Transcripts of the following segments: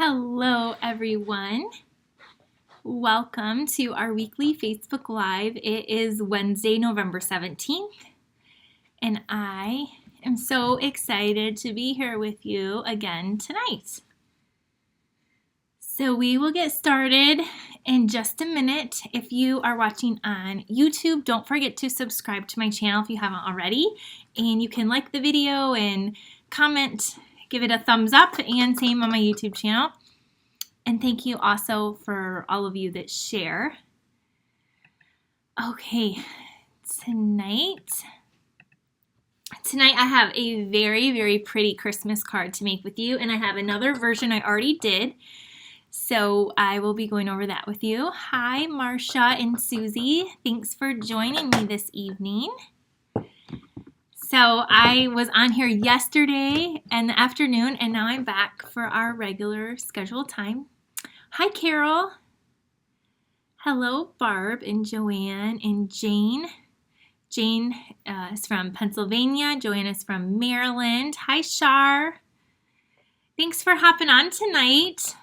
Hello everyone. Welcome to our weekly Facebook Live. It is Wednesday, November 17th, and I am so excited to be here with you again tonight. So we will get started in just a minute. If you are watching on YouTube, don't forget to subscribe to my channel if you haven't already, and you can like the video and comment, give it a thumbs up, and same on my YouTube channel. And thank you also for all of you that share. Okay, tonight I have a very, very pretty Christmas card to make with you, and I have another version I already did. So I will be going over that with you. Hi, Marcia and Susie. Thanks for joining me this evening. So I was on here yesterday in the afternoon, and now I'm back for our regular scheduled time. Hi, Carol. Hello, Barb and Joanne and Jane. Jane is from Pennsylvania. Joanne is from Maryland. Hi, Shar. Thanks for hopping on tonight.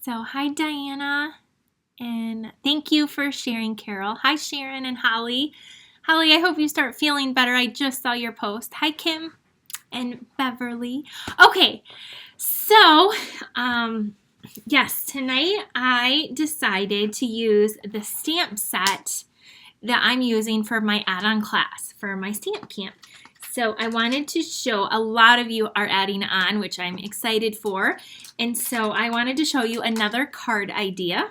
So hi, Diana. And thank you for sharing, Carol. Hi, Sharon and Holly. Holly, I hope you start feeling better. I just saw your post. Hi, Kim and Beverly. Okay, so yes, tonight I decided to use the stamp set that I'm using for my add-on class for my stamp camp. So I wanted to show, a lot of you are adding on, which I'm excited for. And so I wanted to show you another card idea.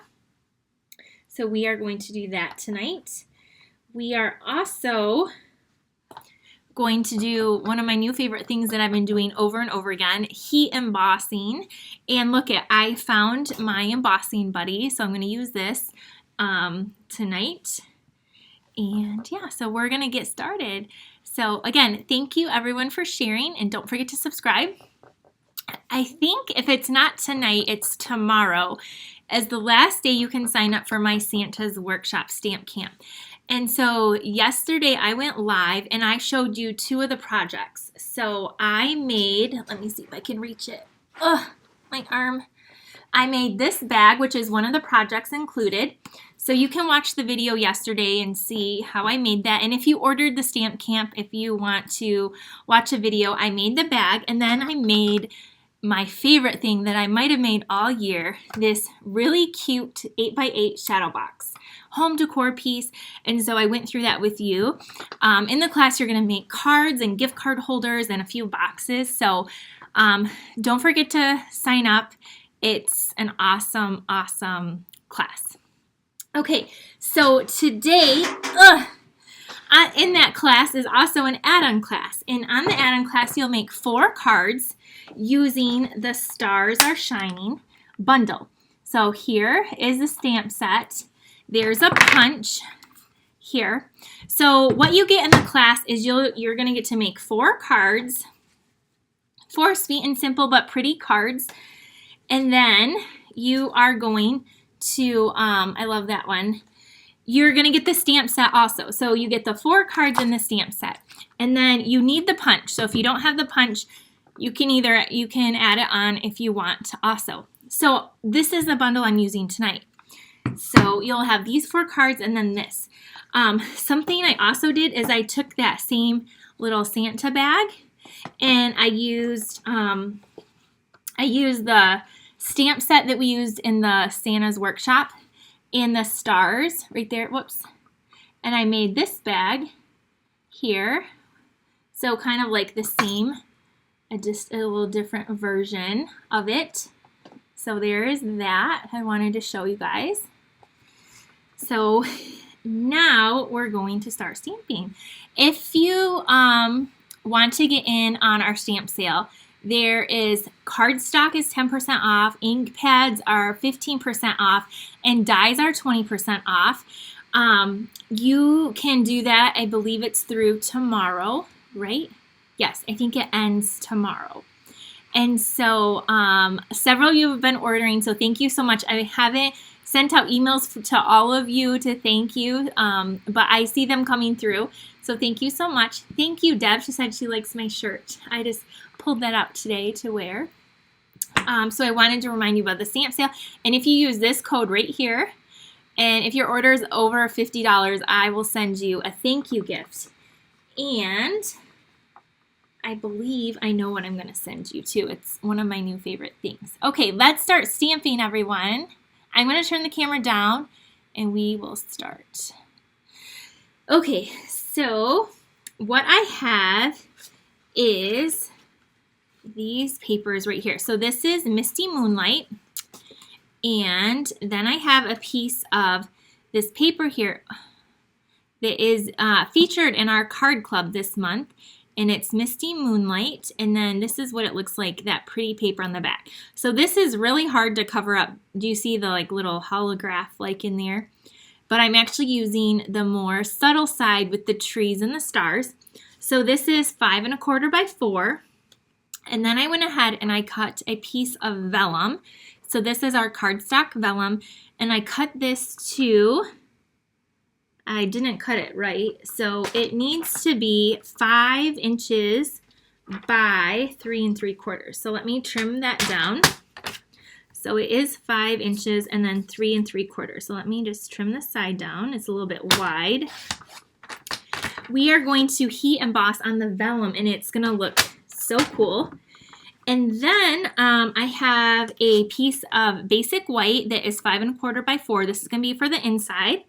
So we are going to do that tonight. We are also going to do one of my new favorite things that I've been doing over and over again, heat embossing. And look at, I found my embossing buddy, so I'm going to use this tonight. And yeah, so we're going to get started. So again, thank you everyone for sharing, and don't forget to subscribe. I think if it's not tonight, it's tomorrow as the last day you can sign up for my Santa's Workshop Stamp Camp. And so yesterday I went live and I showed you two of the projects. So I made, let me see if I can reach it. Ugh, my arm. I made this bag, which is one of the projects included. So you can watch the video yesterday and see how I made that. And if you ordered the stamp camp, if you want to watch a video, I made the bag, and then I made my favorite thing that I might have made all year, this really cute 8x8 shadow box, home decor piece. And so I went through that with you. In the class, you're going to make cards and gift card holders and a few boxes. So don't forget to sign up. It's an awesome, awesome class. Okay, so today, in that class is also an add-on class. And on the add-on class, you'll make 4 cards using the Stars Are Shining bundle. So here is the stamp set. There's a punch here. So what you get in the class is you're going to get to make 4 cards, 4 sweet and simple but pretty cards. And then you are going to, I love that one. You're going to get the stamp set also. So you get the 4 cards in the stamp set. And then you need the punch. So if you don't have the punch, you can add it on if you want also. So this is the bundle I'm using tonight. So you'll have these 4 cards and then this. Something I also did is I took that same little Santa bag and I used the stamp set that we used in the Santa's Workshop and the stars right there, whoops. And I made this bag here. So kind of like the same, just a little different version of it. So there is that I wanted to show you guys. So now we're going to start stamping. If you want to get in on our stamp sale, there is cardstock is 10% off, ink pads are 15% off, and dies are 20% off. You can do that. I believe it's through tomorrow, right? Yes, I think it ends tomorrow. And so several of you have been ordering, so thank you so much. I haven't sent out emails to all of you to thank you, but I see them coming through. So thank you so much. Thank you, Deb. She said she likes my shirt. I just pulled that out today to wear. So I wanted to remind you about the stamp sale. And if you use this code right here, and if your order is over $50, I will send you a thank you gift. And I believe I know what I'm going to send you too. It's one of my new favorite things. Okay, let's start stamping, everyone. I'm going to turn the camera down and we will start. Okay, so what I have is these papers right here. So this is Misty Moonlight. And then I have a piece of this paper here that is featured in our card club this month. And it's Misty Moonlight. And then this is what it looks like, that pretty paper on the back. So this is really hard to cover up. Do you see the like little holograph like in there? But I'm actually using the more subtle side with the trees and the stars. So this is 5 1/4 by 4. And then I went ahead and I cut a piece of vellum. So this is our cardstock vellum. And I cut this to, I didn't cut it right. So it needs to be 5 inches by 3 3/4. So let me trim that down. So it is 5 inches and then 3 3/4. So let me just trim the side down. It's a little bit wide. We are going to heat emboss on the vellum and it's going to look so cool. And then I have a piece of basic white that is 5 1/4 by 4. This is going to be for the inside.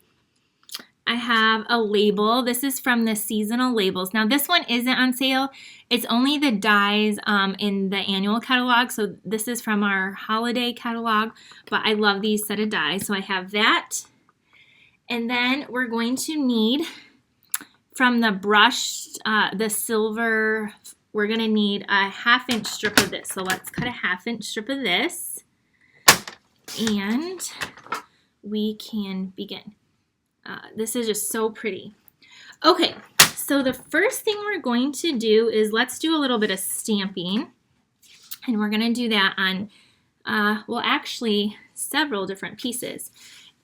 I have a label. This is from the seasonal labels. Now this one isn't on sale. It's only the dies in the annual catalog. So this is from our holiday catalog, but I love these set of dies. So I have that. And then we're going to need from the brushed, the silver, we're going to need a 1/2 inch strip of this. So let's cut a 1/2 inch strip of this and we can begin. This is just so pretty. Okay, so the first thing we're going to do is let's do a little bit of stamping. And we're going to do that on, well, actually several different pieces.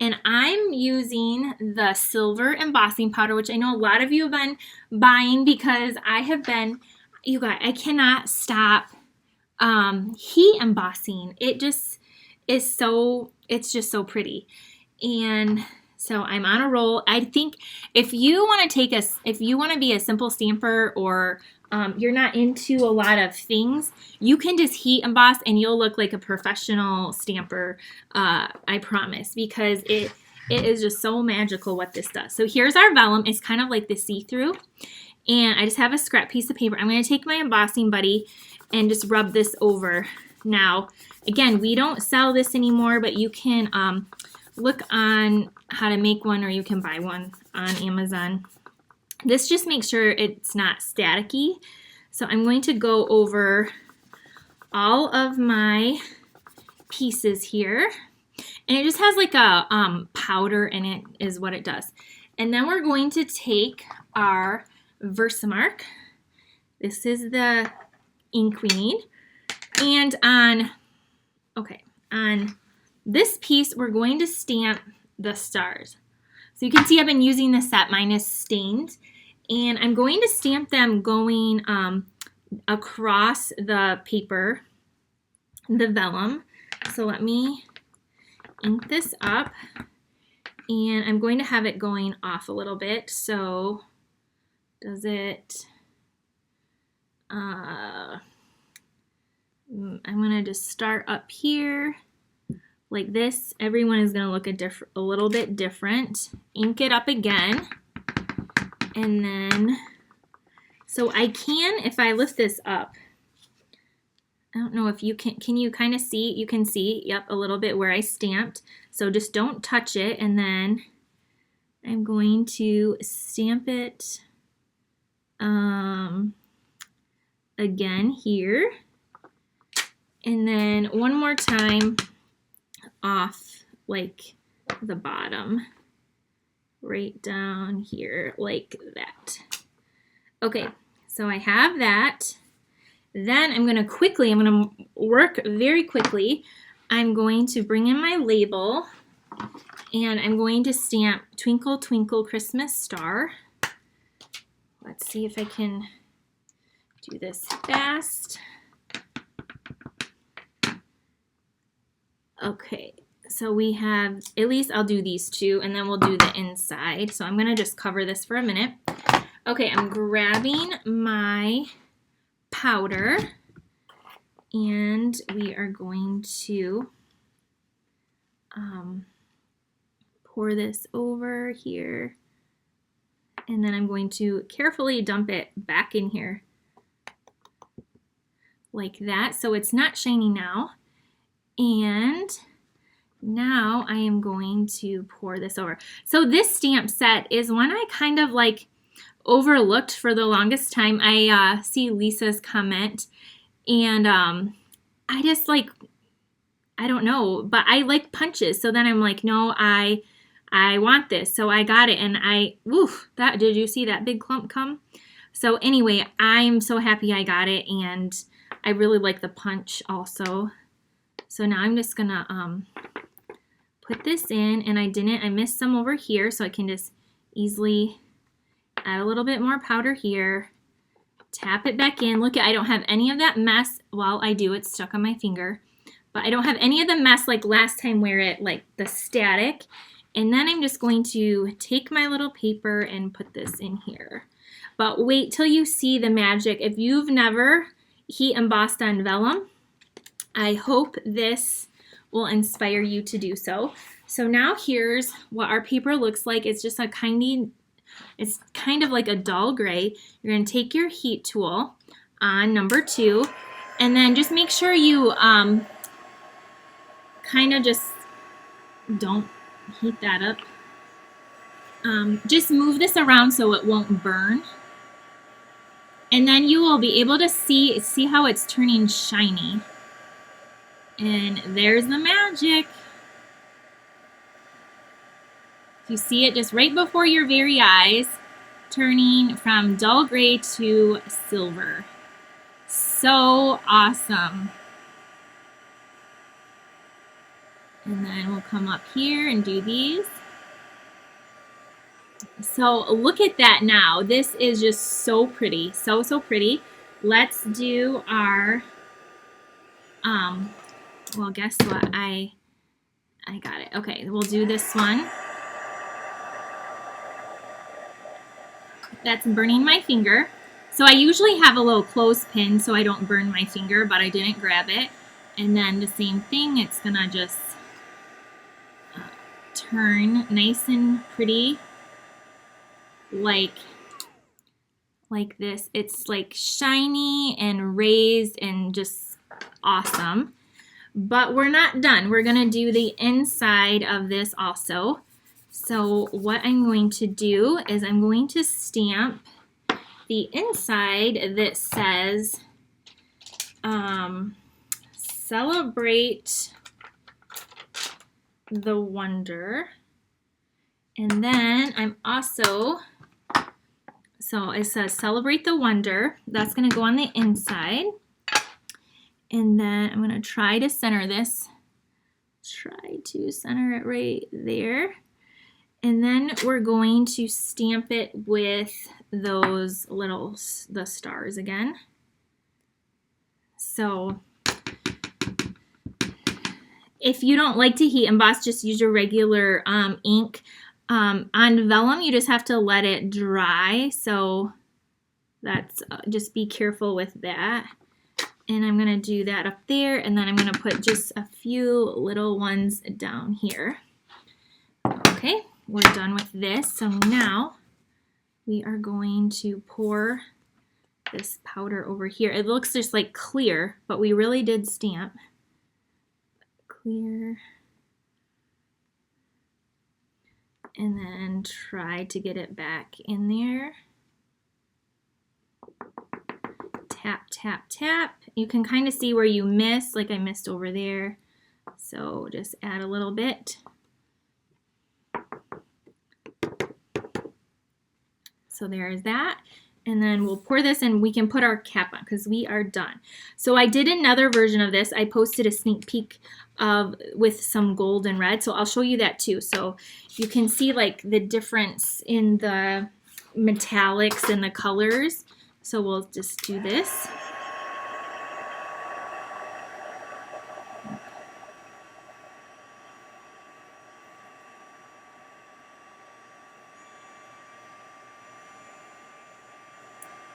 And I'm using the silver embossing powder, which I know a lot of you have been buying because I have been, you guys, I cannot stop heat embossing. It just is so, it's just so pretty. And so I'm on a roll. I think if you want to if you want to be a simple stamper or you're not into a lot of things, you can just heat emboss and you'll look like a professional stamper, I promise, because it is just so magical what this does. So here's our vellum. It's kind of like the see-through. And I just have a scrap piece of paper. I'm going to take my embossing buddy and just rub this over. Now, again, we don't sell this anymore, but you can look on how to make one or you can buy one on Amazon. This just makes sure it's not staticky. So I'm going to go over all of my pieces here. And it just has like a powder in it is what it does. And then we're going to take our Versamark. This is the ink we need. And on this piece, we're going to stamp the stars. So you can see I've been using the set. Mine is stained. And I'm going to stamp them going across the paper, the vellum. So let me ink this up. And I'm going to have it going off a little bit. So does it, I'm going to just start up here like this. Everyone is going to look a little bit different. Ink it up again. And then, so I can, if I lift this up, I don't know if you can you kind of see? You can see, yep, a little bit where I stamped. So just don't touch it. And then I'm going to stamp it again here. And then one more time off like the bottom. Right down here like that. Okay, so I have that. Then I'm going to work very quickly. I'm going to bring in my label and I'm going to stamp Twinkle Twinkle Christmas Star. Let's see if I can do this fast. Okay, so we have, at least I'll do these two, and then we'll do the inside. So I'm going to just cover this for a minute. Okay, I'm grabbing my powder, and we are going to pour this over here, and then I'm going to carefully dump it back in here like that, so it's not shiny now. And now I am going to pour this over. So this stamp set is one I kind of like overlooked for the longest time. I see Lisa's comment, and I just like, I don't know, but I like punches. So then I'm like, no, I want this. So I got it, and that, did you see that big clump come? So anyway, I'm so happy I got it, and I really like the punch also. So now I'm just gonna put this in, and I missed some over here, so I can just easily add a little bit more powder here, tap it back in. Look, I don't have any of that mess. Well, I do, it's stuck on my finger, but I don't have any of the mess like last time where it like the static. And then I'm just going to take my little paper and put this in here. But wait till you see the magic. If you've never heat embossed on vellum, I hope this will inspire you to do so. So now here's what our paper looks like. It's just it's kind of like a dull gray. You're going to take your heat tool on number 2, and then just make sure you kind of just don't heat that up. Just move this around so it won't burn. And then you will be able to see how it's turning shiny. And there's the magic. You see it just right before your very eyes, turning from dull gray to silver. So awesome. And then we'll come up here and do these. So look at that now. This is just so pretty. So pretty. Let's do our, well, guess what? I got it. Okay, we'll do this one. That's burning my finger. So I usually have a little clothespin so I don't burn my finger, but I didn't grab it. And then the same thing, it's gonna just turn nice and pretty like this. It's like shiny and raised and just awesome. But we're not done. We're gonna do the inside of this also. So what I'm going to do is I'm going to stamp the inside that says celebrate the wonder. And then I'm also, so it says celebrate the wonder. That's going to go on the inside. And then I'm going to try to center this. Try to center it right there. And then we're going to stamp it with those the stars again. So if you don't like to heat emboss, just use your regular ink. On vellum, you just have to let it dry. So that's just be careful with that. And I'm going to do that up there, and then I'm going to put just a few little ones down here. Okay, we're done with this. So now we are going to pour this powder over here. It looks just like clear, but we really did stamp. Clear. And then try to get it back in there. Tap, tap, tap. You can kind of see where you miss, like I missed over there. So just add a little bit. So there's that. And then we'll pour this and we can put our cap on because we are done. So I did another version of this. I posted a sneak peek with some gold and red. So I'll show you that too. So you can see like the difference in the metallics and the colors. So we'll just do this.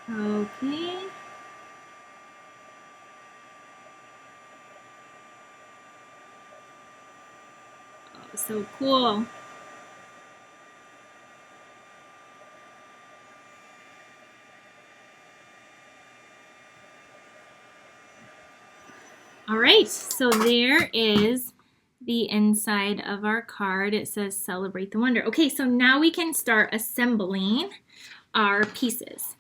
Okay. Oh, so cool. All right, so there is the inside of our card. It says celebrate the wonder. Okay, so now we can start assembling our pieces.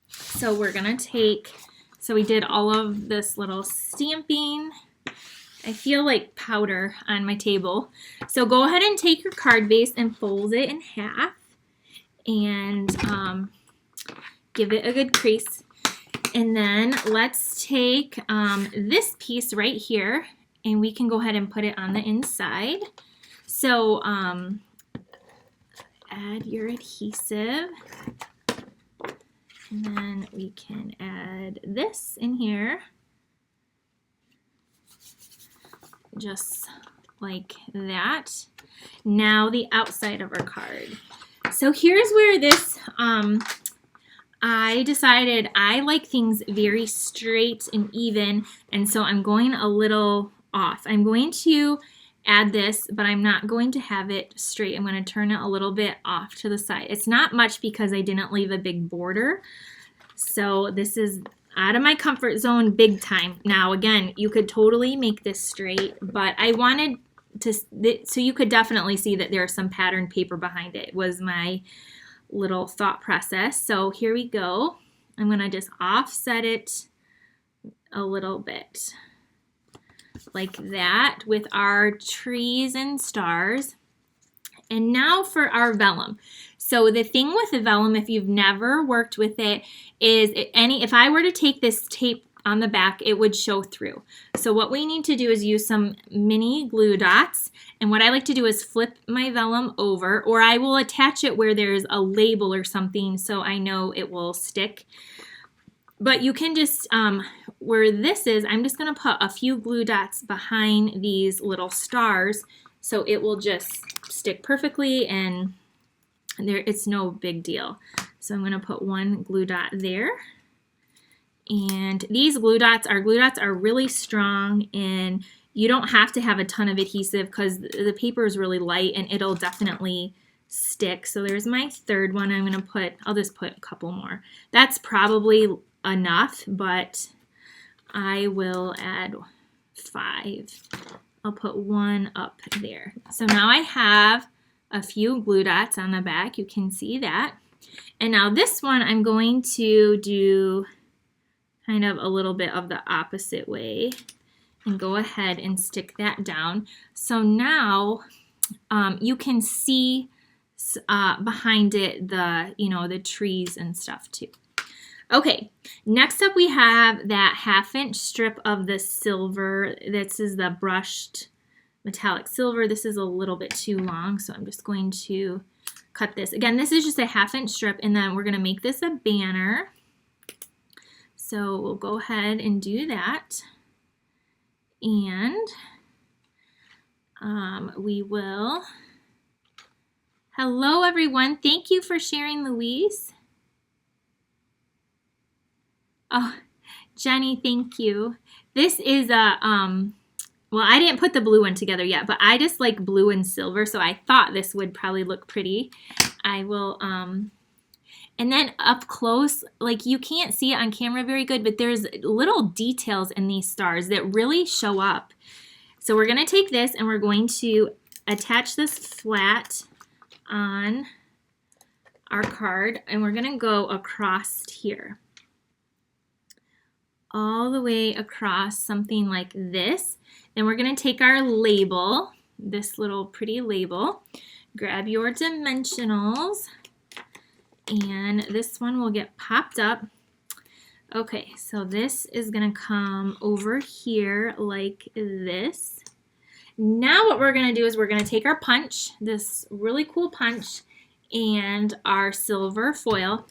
So we're gonna take, so we did all of this little stamping. I feel like powder on my table. So go ahead and take your card base and fold it in half and give it a good crease. And then let's take this piece right here and we can go ahead and put it on the inside. So add your adhesive. And then we can add this in here. Just like that. Now the outside of our card. So here's where this, I decided I like things very straight and even, and so I'm going a little off. I'm going to add this, but I'm not going to have it straight. I'm going to turn it a little bit off to the side. It's not much because I didn't leave a big border. So this is out of my comfort zone big time. Now again, you could totally make this straight, but I wanted to, so you could definitely see that there's some patterned paper behind it, was my little thought process. So here we go. I'm going to just offset it a little bit like that with our trees and stars. And now for our vellum. So the thing with the vellum, if you've never worked with it, is if I were to take this tape on the back, it would show through. So what we need to do is use some mini glue dots. And what I like to do is flip my vellum over, or I will attach it where there's a label or something so I know it will stick. But you can just, where this is, I'm just going to put a few glue dots behind these little stars so it will just stick perfectly and it's no big deal. So I'm going to put one glue dot there. And these glue dots are really strong, and you don't have to have a ton of adhesive because the paper is really light and it'll definitely stick. So there's my third one. I'm going to put, I'll just put a couple more. That's probably enough, but I will add 5. I'll put one up there. So now I have a few glue dots on the back. You can see that. And now this one I'm going to do kind of a little bit of the opposite way and go ahead and stick that down. So now you can see behind it the trees and stuff too. Okay, next up we have that 1/2-inch strip of the silver. This is the brushed metallic silver. This is a little bit too long, so I'm just going to cut this. Again, this is just a 1/2-inch strip, and then we're going to make this a banner. So we'll go ahead and do that. And we will. Hello, everyone. Thank you for sharing, Louise. Oh, Jenny, thank you. This is a, well, I didn't put the blue one together yet, but I just like blue and silver, so I thought this would probably look pretty. I will, and then up close, like you can't see it on camera very good, but there's little details in these stars that really show up. So we're going to take this and we're going to attach this flat on our card, and we're going to go across here. All the way across, something like this. Then we're going to take our label, this little pretty label, grab your dimensionals, and this one will get popped up. Okay, so this is going to come over here like this. Now what we're going to do is we're going to take our punch, this really cool punch, and our silver foil.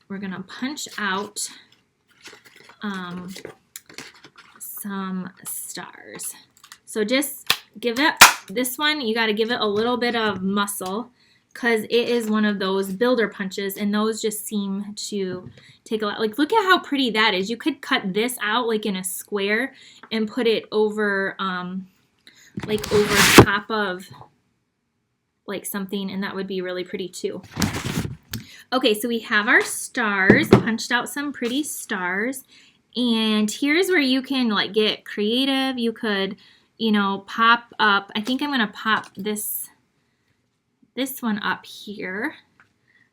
We're going to punch out some stars. So just give it, this one, you got to give it a little bit of muscle because it is one of those builder punches, and those just seem to take a lot. Like, look at how pretty that is. You could cut this out like in a square and put it over, like over top of like something, and that would be really pretty too. Okay, so we have our stars, punched out some pretty stars, and here's where you can like get creative. You could, you know, pop up, I think I'm gonna pop this one up here.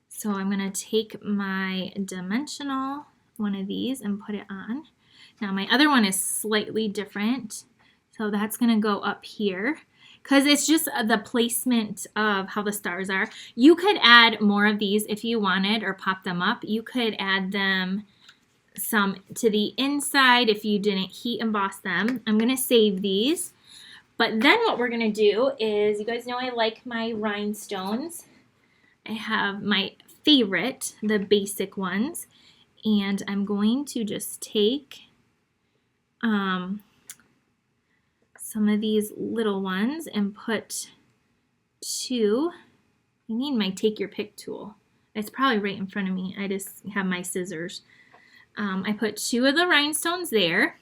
So I'm gonna take my dimensional one of these and put it on. Now my other one is slightly different, so that's gonna go up here, because it's just the placement of how the stars are. You could add more of these if you wanted, or pop them up. You could add them some to the inside if you didn't heat emboss them. I'm going to save these. But then what we're going to do is, you guys know I like my rhinestones. I have my favorite, the basic ones. And I'm going to just take some of these little ones and put two. I need my take your pick tool. It's probably right in front of me. I just have my scissors. I put two of the rhinestones there,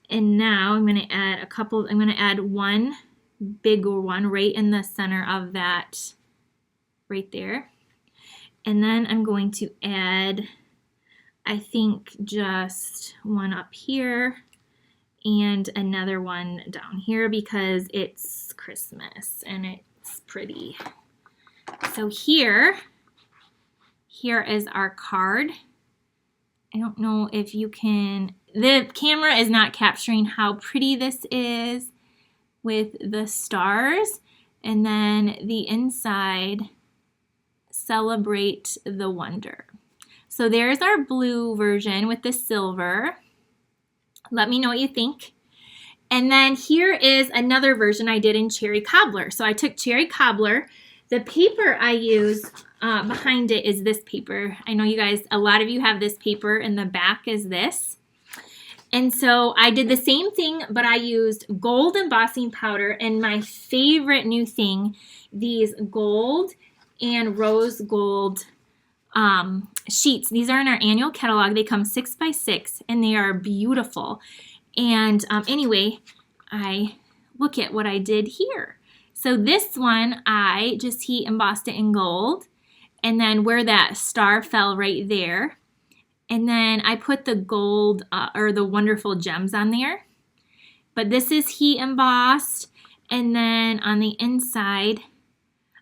and now I'm going to add a couple. I'm going to add one bigger one right in the center of that, right there. And then I'm going to add, I think, just one up here and another one down here because it's Christmas and it's pretty. So here is our card. I don't know if you can, the camera is not capturing how pretty this is with the stars. And then the inside, celebrate the wonder. So there's our blue version with the silver. Let me know what you think. And then here is another version I did in Cherry Cobbler. So I took Cherry Cobbler. The paper I use behind it is this paper. I know you guys, a lot of you have this paper, and the back is this. And so I did the same thing, but I used gold embossing powder, and my favorite new thing, these gold and rose gold sheets. These are in our annual catalog. They come 6 by 6 and they are beautiful. And anyway, I look at what I did here. So this one, I just heat embossed it in gold, and then where that star fell right there. And then I put the gold or the wonderful gems on there. But this is heat embossed, and then on the inside,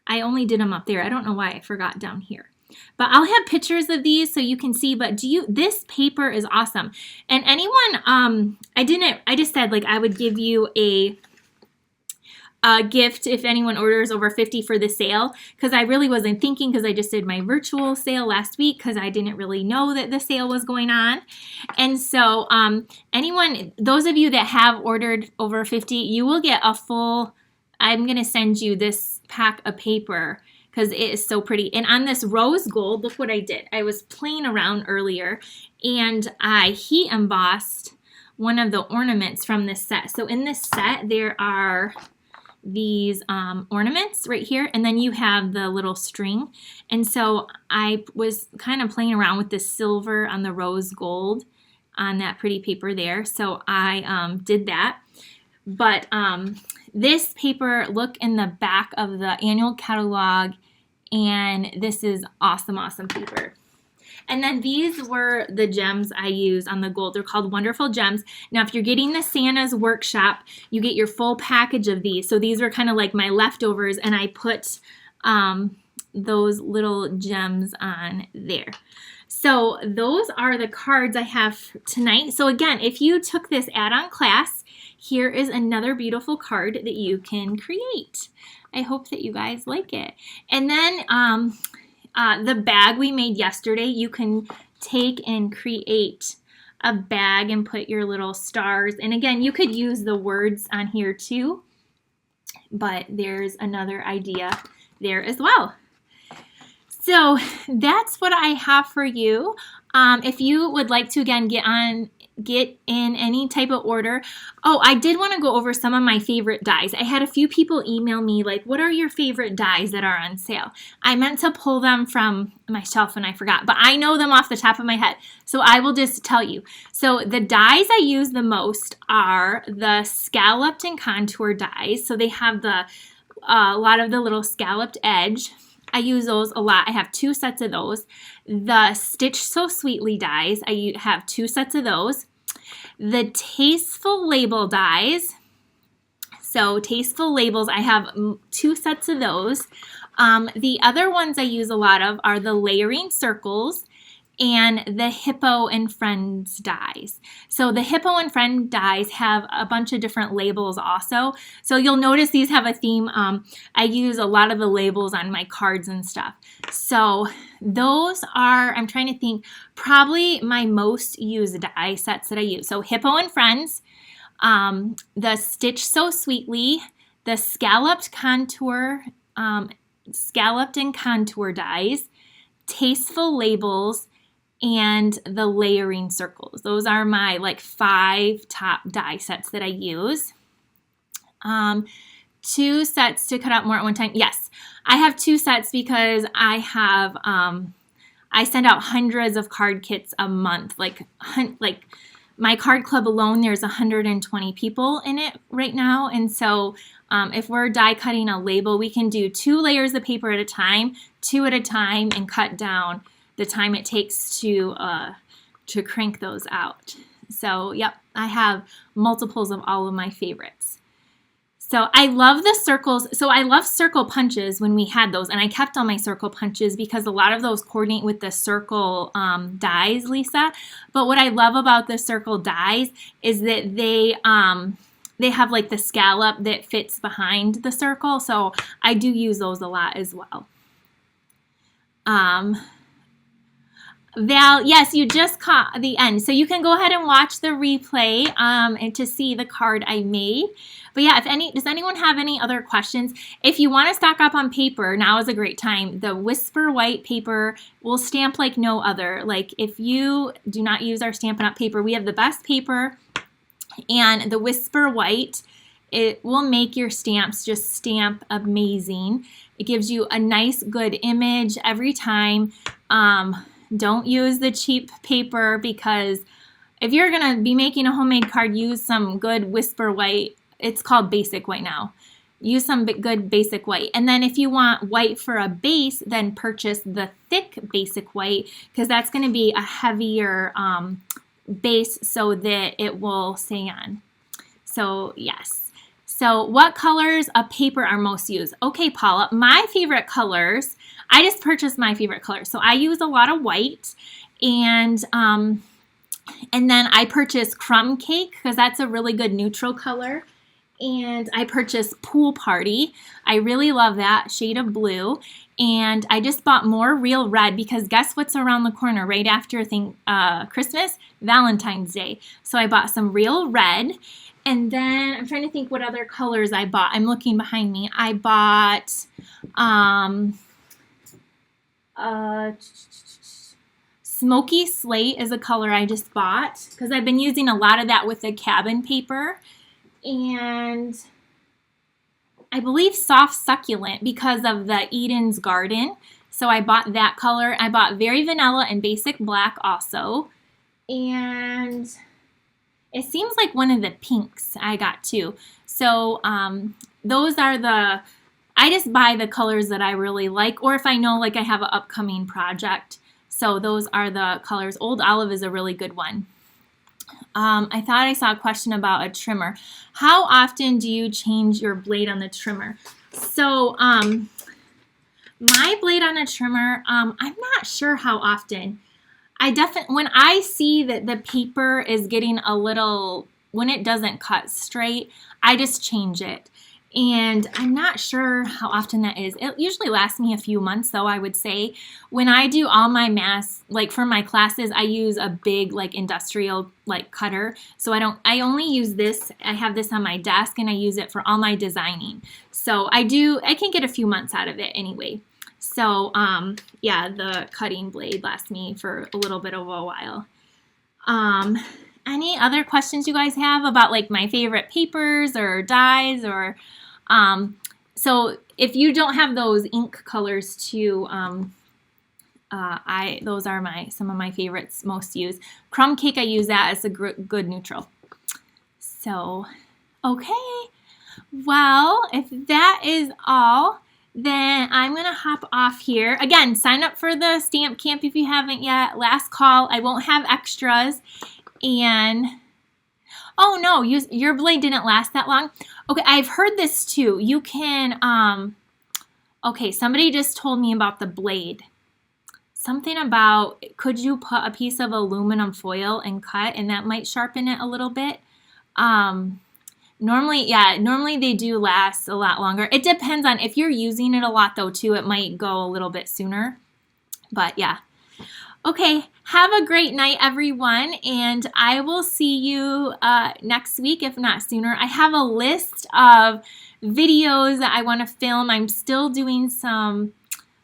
I only did them up there. I don't know why I forgot down here. But I'll have pictures of these so you can see. But this paper is awesome. And anyone, I just said like I would give you a gift if anyone orders over 50 for the sale, because I really wasn't thinking, because I just did my virtual sale last week because I didn't really know that the sale was going on. And so anyone, those of you that have ordered over 50, you will get a full, I'm going to send you this pack of paper because it is so pretty. And on this rose gold, look what I did. I was playing around earlier and I heat embossed one of the ornaments from this set. So in this set, there are these ornaments right here, and then you have the little string. And so I was kind of playing around with the silver on the rose gold on that pretty paper there. So I did that. But this paper, look in the back of the annual catalog, and this is awesome, awesome paper. And then these were the gems I used on the gold. They're called Wonderful Gems. Now, if you're getting the Santa's Workshop, you get your full package of these. So these were kind of like my leftovers, and I put those little gems on there. So those are the cards I have tonight. So again, if you took this add-on class, here is another beautiful card that you can create. I hope that you guys like it. And then the bag we made yesterday, you can take and create a bag and put your little stars. And again, you could use the words on here too, but there's another idea there as well. So that's what I have for you. If you would like to, again, get on get in any type of order. Oh, I did want to go over some of my favorite dies. I had a few people email me like, what are your favorite dies that are on sale? I meant to pull them from my shelf and I forgot, but I know them off the top of my head. So I will just tell you. So the dies I use the most are the scalloped and contour dies. So they have the a lot of the little scalloped edge. I use those a lot. I have 2 sets of those. The Stitch So Sweetly dies, I have 2 sets of those. The Tasteful Label dies, so Tasteful Labels, I have 2 sets of those. The other ones I use a lot of are the Layering Circles and the Hippo and Friends dies. So the Hippo and Friend dies have a bunch of different labels also. So you'll notice these have a theme. I use a lot of the labels on my cards and stuff. So those are, I'm trying to think, probably my most used die sets that I use. So Hippo and Friends, the Stitch So Sweetly, the Scalloped and Contour dies, Tasteful Labels, and the Layering Circles. Those are my like 5 top die sets that I use. 2 sets to cut out more at one time. Yes, I have 2 sets because I have, I send out hundreds of card kits a month. Like my card club alone, there's 120 people in it right now. And so if we're die cutting a label, we can do 2 layers of paper at a time, 2 at a time, and cut down the time it takes to crank those out. So, yep, I have multiples of all of my favorites. So I love the circles. So I love circle punches when we had those, and I kept all my circle punches because a lot of those coordinate with the circle dies, Lisa. But what I love about the circle dies is that they have like the scallop that fits behind the circle. So I do use those a lot as well. Val, yes, you just caught the end. So you can go ahead and watch the replay and to see the card I made. But yeah, does anyone have any other questions? If you want to stock up on paper, now is a great time. The Whisper White paper will stamp like no other. Like if you do not use our Stampin' Up paper, we have the best paper, and the Whisper White, it will make your stamps just stamp amazing. It gives you a nice, good image every time. Don't use the cheap paper, because if you're going to be making a homemade card, use some good Whisper White. It's called Basic White now. Use some good Basic White. And then if you want white for a base, then purchase the thick Basic White, because that's going to be a heavier base so that it will stay on. So yes. So what colors of paper are most used? Okay, Paula, my favorite colors, I just purchased my favorite colors. So I use a lot of white, and then I purchased Crumb Cake because that's a really good neutral color. And I purchased Pool Party. I really love that shade of blue. And I just bought more Real Red because guess what's around the corner right after Christmas? Valentine's Day. So I bought some Real Red. And then I'm trying to think what other colors I bought. I'm looking behind me. I bought Smoky Slate is a color I just bought because I've been using a lot of that with the cabin paper. And I believe Soft Succulent because of the Eden's Garden. So I bought that color. I bought Very Vanilla and Basic Black also. And it seems like one of the pinks I got too. So those are I just buy the colors that I really like, or if I know like I have an upcoming project. So those are the colors. Old Olive is a really good one. I thought I saw a question about a trimmer. How often do you change your blade on the trimmer? So my blade on a trimmer, I'm not sure how often. When I see that the paper is getting a little, when it doesn't cut straight, I just change it. And I'm not sure how often that is. It usually lasts me a few months though, I would say. When I do all my like for my classes, I use a big like industrial like cutter. So I only use this. I have this on my desk and I use it for all my designing. So I can get a few months out of it anyway. So yeah, the cutting blade lasts me for a little bit of a while. any other questions you guys have about like my favorite papers or dyes or so if you don't have those ink colors too, those are some of my favorites most used. Crumb Cake, I use that as a good neutral. So, okay. Well, if that is all, then I'm going to hop off here. Again, sign up for the stamp camp if you haven't yet. Last call. I won't have extras. And, oh no, your blade didn't last that long. Okay, I've heard this too. You can, okay, somebody just told me about the blade. Something about, could you put a piece of aluminum foil and cut, and that might sharpen it a little bit. Normally they do last a lot longer. It depends on if you're using it a lot though too, it might go a little bit sooner. But yeah. Okay, have a great night everyone, and I will see you next week, if not sooner. I have a list of videos that I want to film. I'm still doing some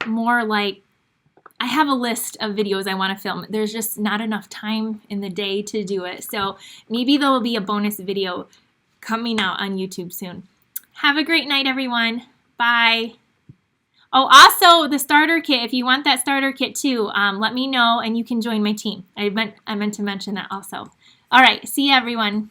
more like, I have a list of videos I want to film. There's just not enough time in the day to do it. So maybe there will be a bonus video coming out on YouTube soon. Have a great night, everyone. Bye. Oh, also the starter kit. If you want that starter kit too, let me know and you can join my team. I meant to mention that also. All right. See you, everyone.